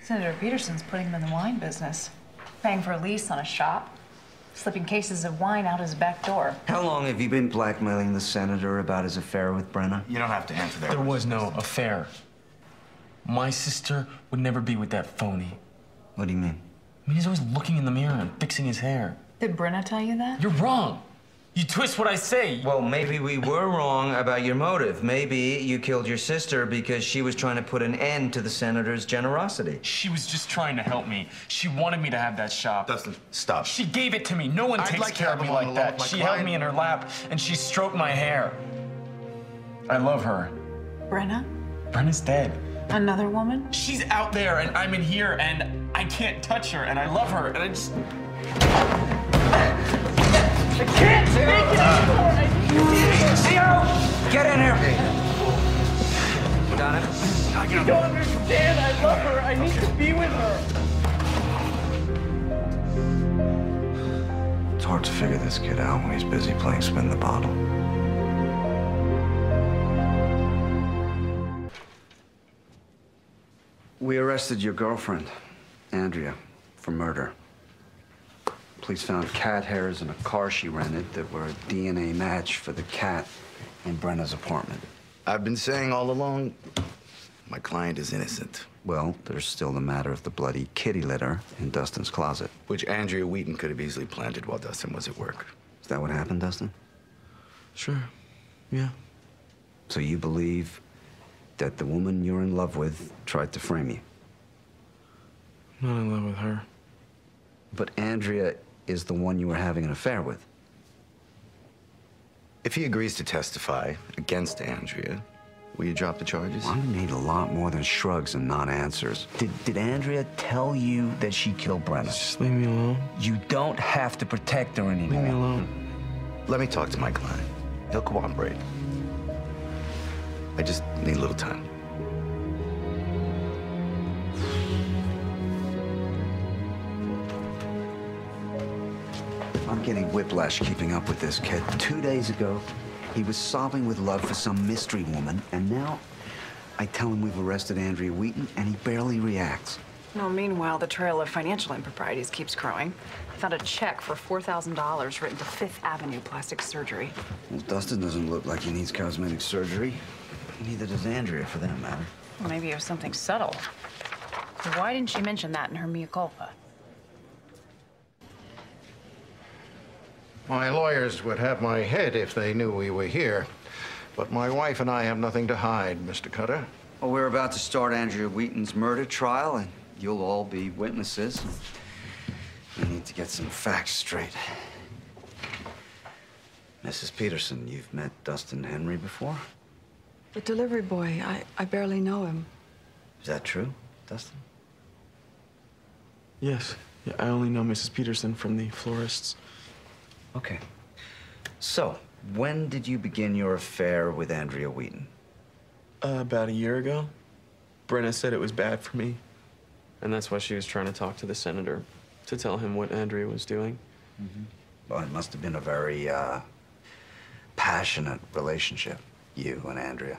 Senator Peterson's putting him in the wine business, paying for a lease on a shop, slipping cases of wine out his back door. How long have you been blackmailing the senator about his affair with Brenna? You don't have to answer that. There was no affair. My sister would never be with that phony. What do you mean? I mean, he's always looking in the mirror and fixing his hair. Did Brenna tell you that? You're wrong. You twist what I say. Well, maybe we were wrong about your motive. Maybe you killed your sister because she was trying to put an end to the senator's generosity. She was just trying to help me. She wanted me to have that shop. Dustin, stop. She gave it to me. No one takes care of me like that. She held me in her lap and she stroked my hair. I love her. Brenna? Brenna's dead. Another woman? She's out there and I'm in here and I can't touch her and I love her and I just... I can't make it anymore! Theo! Get in here! Got him? You don't understand. I love her. I need to be with her. It's hard to figure this kid out when he's busy playing spin the bottle. We arrested your girlfriend, Andrea, for murder. Police found cat hairs in a car she rented that were a DNA match for the cat in Brenna's apartment. I've been saying all along, my client is innocent. Well, there's still the matter of the bloody kitty litter in Dustin's closet. Which Andrea Wheaton could have easily planted while Dustin was at work. Is that what happened, Dustin? Sure. Yeah. So you believe that the woman you're in love with tried to frame you? I'm not in love with her. But Andrea is the one you were having an affair with. If he agrees to testify against Andrea, will you drop the charges? I'm gonna need a lot more than shrugs and non-answers. Did Andrea tell you that she killed Brenna? Just leave me alone. You don't have to protect her anymore. Leave me alone. Let me talk to my client. He'll cooperate. I just need a little time. I'm getting whiplash keeping up with this kid. 2 days ago, he was sobbing with love for some mystery woman, and now I tell him we've arrested Andrea Wheaton, and he barely reacts. No, meanwhile, the trail of financial improprieties keeps growing. I found a check for $4,000 written to Fifth Avenue Plastic Surgery. Well, Dustin doesn't look like he needs cosmetic surgery. Neither does Andrea, for that matter. Well, maybe it was something subtle. But why didn't she mention that in her mea culpa? My lawyers would have my head if they knew we were here. But my wife and I have nothing to hide, Mr. Cutter. Well, we're about to start Andrea Wheaton's murder trial, and you'll all be witnesses. We need to get some facts straight. Mrs. Peterson, you've met Dustin Henry before? The delivery boy, I barely know him. Is that true, Dustin? Yes. Yeah, I only know Mrs. Peterson from the florists. Okay. So, when did you begin your affair with Andrea Wheaton? About a year ago. Brenna said it was bad for me. And that's why she was trying to talk to the senator to tell him what Andrea was doing. Mm-hmm. Well, it must have been a very, passionate relationship, you and Andrea.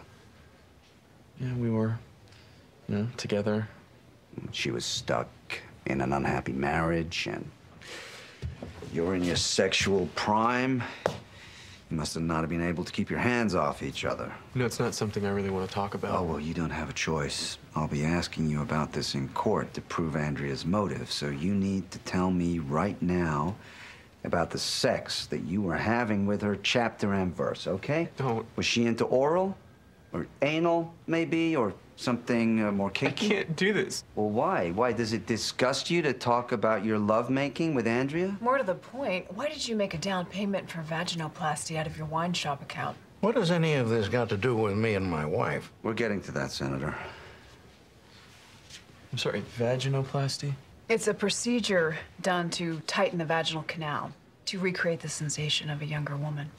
Yeah, we were, together. She was stuck in an unhappy marriage, and you're in your sexual prime. You must have not been able to keep your hands off each other. It's not something I really want to talk about. Oh, well, you don't have a choice. I'll be asking you about this in court to prove Andrea's motive, so you need to tell me right now about the sex that you were having with her, chapter and verse, okay? Don't. Was she into oral? Or anal, maybe? Or something more kinky? I can't do this. Well, why? Why? Does it disgust you to talk about your lovemaking with Andrea? More to the point, why did you make a down payment for vaginoplasty out of your wine shop account? What has any of this got to do with me and my wife? We're getting to that, Senator. I'm sorry, vaginoplasty? It's a procedure done to tighten the vaginal canal, to recreate the sensation of a younger woman.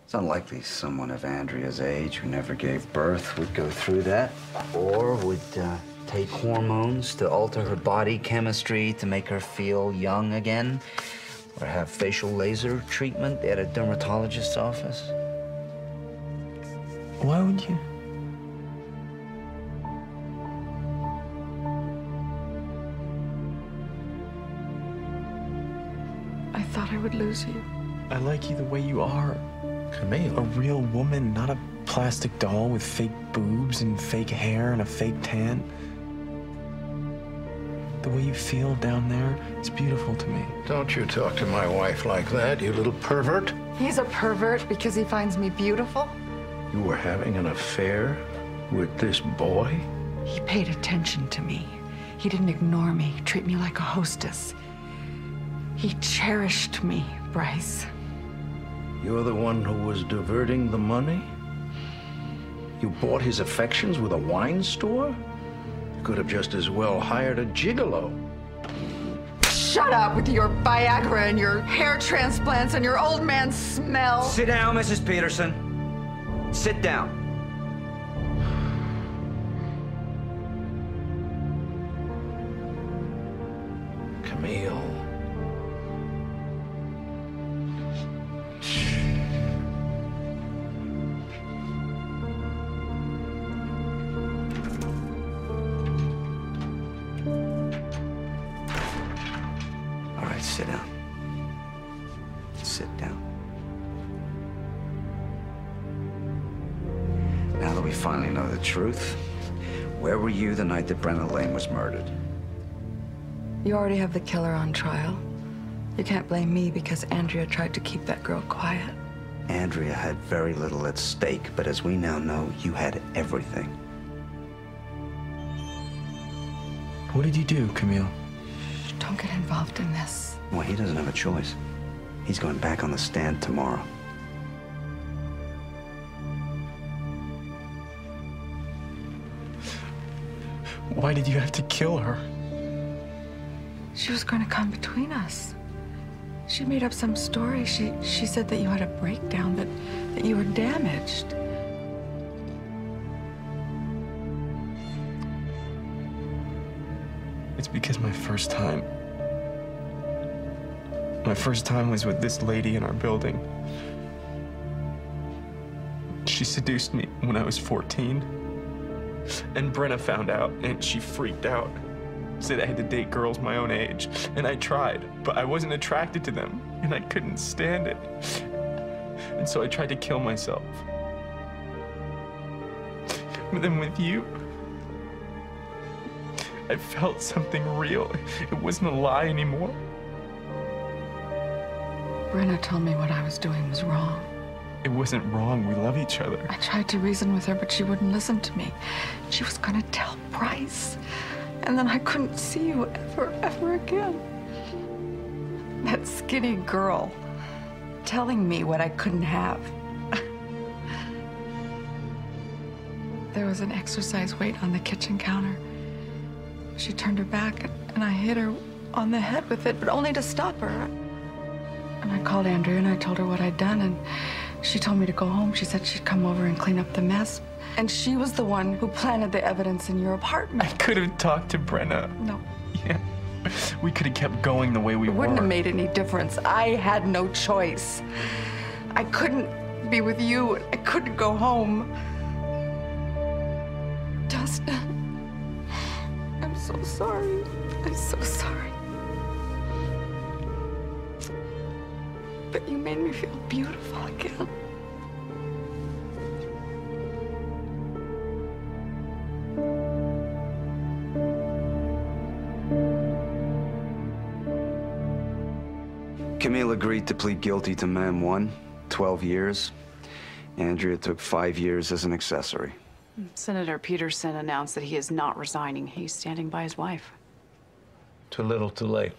It's unlikely someone of Andrea's age who never gave birth would go through that, or would take hormones to alter her body chemistry to make her feel young again, or have facial laser treatment at a dermatologist's office. Why would you? thought I would lose you. I like you the way you are. Camille. A real woman, not a plastic doll with fake boobs and fake hair and a fake tan. The way you feel down there, it's beautiful to me. Don't you talk to my wife like that, you little pervert. He's a pervert because he finds me beautiful. You were having an affair with this boy? He paid attention to me. He didn't ignore me, treat me like a hostess. He cherished me, Bryce. You're the one who was diverting the money? You bought his affections with a wine store? You could have just as well hired a gigolo. Shut up with your Viagra and your hair transplants and your old man smell. Sit down, Mrs. Peterson. Sit down. Camille. All right, sit down. Sit down. Now that we finally know the truth, where were you the night that Brenna Lane was murdered? You already have the killer on trial. You can't blame me because Andrea tried to keep that girl quiet. Andrea had very little at stake, but as we now know, you had everything. What did you do, Camille? Don't get involved in this. Well, he doesn't have a choice. He's going back on the stand tomorrow. Why did you have to kill her? She was going to come between us. She made up some story. She said that you had a breakdown, that you were damaged. It's because my first time was with this lady in our building. She seduced me when I was 14. And Brenna found out, and she freaked out. Said I had to date girls my own age. And I tried, but I wasn't attracted to them, and I couldn't stand it. And so I tried to kill myself. But then with you, I felt something real. It wasn't a lie anymore. Brenna told me what I was doing was wrong. It wasn't wrong. We love each other. I tried to reason with her, but she wouldn't listen to me. She was gonna tell Bryce. And then I couldn't see you ever again. That skinny girl telling me what I couldn't have. There was an exercise weight on the kitchen counter. She turned her back, and I hit her on the head with it, but only to stop her. And I called Andrea, and I told her what I'd done, and she told me to go home. She said she'd come over and clean up the mess. And she was the one who planted the evidence in your apartment. I could have talked to Brenna. No. Yeah. We could have kept going the way we were. It wouldn't have made any difference. I had no choice. I couldn't be with you. I couldn't go home. Dustin, I'm so sorry. I'm so sorry. But you made me feel beautiful again. Camille agreed to plead guilty to Ma'am 1, 12 years. Andrea took 5 years as an accessory. Senator Peterson announced that he is not resigning. He's standing by his wife. Too little, too late.